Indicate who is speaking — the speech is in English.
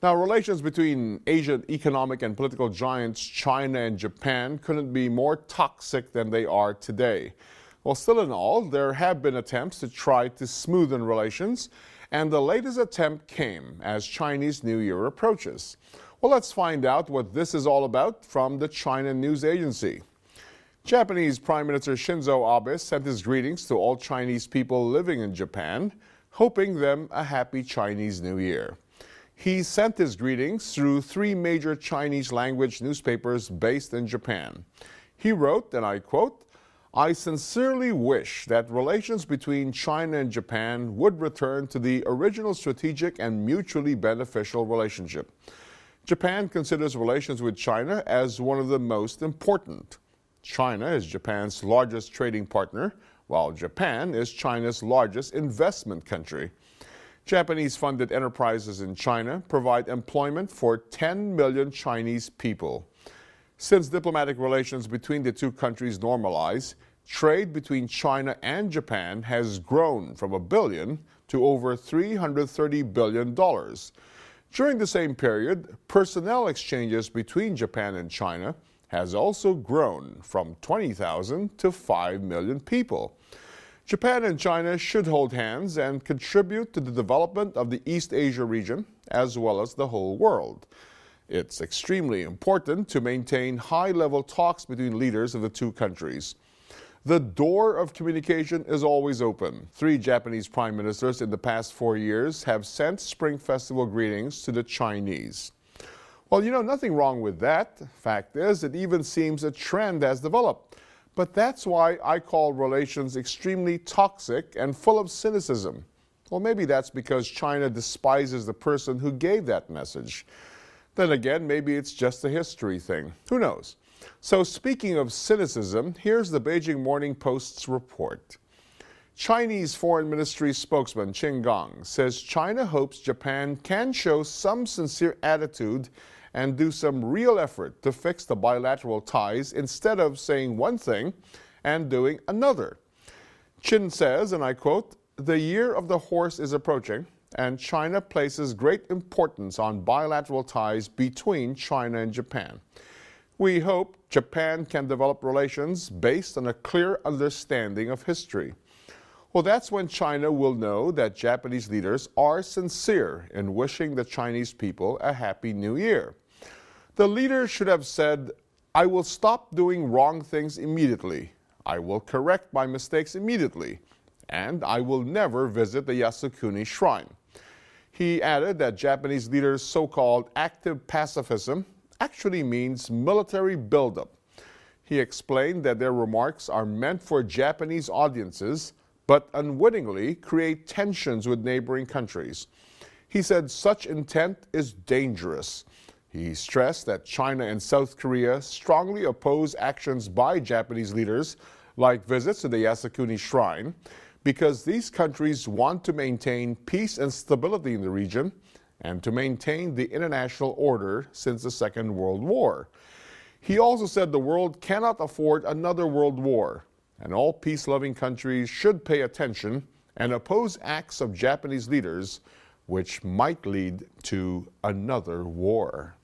Speaker 1: Now, relations between Asian economic and political giants China and Japan couldn't be more toxic than they are today. Well, still in all, there have been attempts to try to smoothen relations, and the latest attempt came as Chinese New Year approaches. Well, let's find out what this is all about from the China News Agency. Japanese Prime Minister Shinzo Abe sent his greetings to all Chinese people living in Japan, hoping them a happy Chinese New Year. He sent his greetings through 3 major Chinese language newspapers based in Japan. He wrote, and I quote, "I sincerely wish that relations between China and Japan would return to the original strategic and mutually beneficial relationship. Japan considers relations with China as one of the most important. China is Japan's largest trading partner, while Japan is China's largest investment country. Japanese-funded enterprises in China provide employment for 10 million Chinese people. Since diplomatic relations between the two countries normalize, trade between China and Japan has grown from $1 billion to over $330 billion. During the same period, personnel exchanges between Japan and China has also grown from 20,000 to 5 million people. Japan and China should hold hands and contribute to the development of the East Asia region as well as the whole world. It's extremely important to maintain high-level talks between leaders of the two countries. The door of communication is always open. 3 Japanese prime ministers in the past 4 years have sent Spring Festival greetings to the Chinese." Well, nothing wrong with that. Fact is, it even seems a trend has developed. But that's why I call relations extremely toxic and full of cynicism. Well, maybe that's because China despises the person who gave that message. Then again, maybe it's just a history thing. Who knows? So speaking of cynicism, here's the Beijing Morning Post's report. Chinese Foreign Ministry spokesman Qin Gang says China hopes Japan can show some sincere attitude and do some real effort to fix the bilateral ties instead of saying one thing and doing another. Qin says, and I quote, "The year of the horse is approaching, and China places great importance on bilateral ties between China and Japan. We hope Japan can develop relations based on a clear understanding of history." Well, that's when China will know that Japanese leaders are sincere in wishing the Chinese people a happy new year. The leader should have said, "I will stop doing wrong things immediately. I will correct my mistakes immediately. And I will never visit the Yasukuni Shrine." He added that Japanese leaders' so-called active pacifism actually means military buildup. He explained that their remarks are meant for Japanese audiences, but unwittingly create tensions with neighboring countries. He said such intent is dangerous. He stressed that China and South Korea strongly oppose actions by Japanese leaders, like visits to the Yasukuni Shrine, because these countries want to maintain peace and stability in the region and to maintain the international order since the Second World War. He also said the world cannot afford another world war, and all peace-loving countries should pay attention and oppose acts of Japanese leaders which might lead to another war.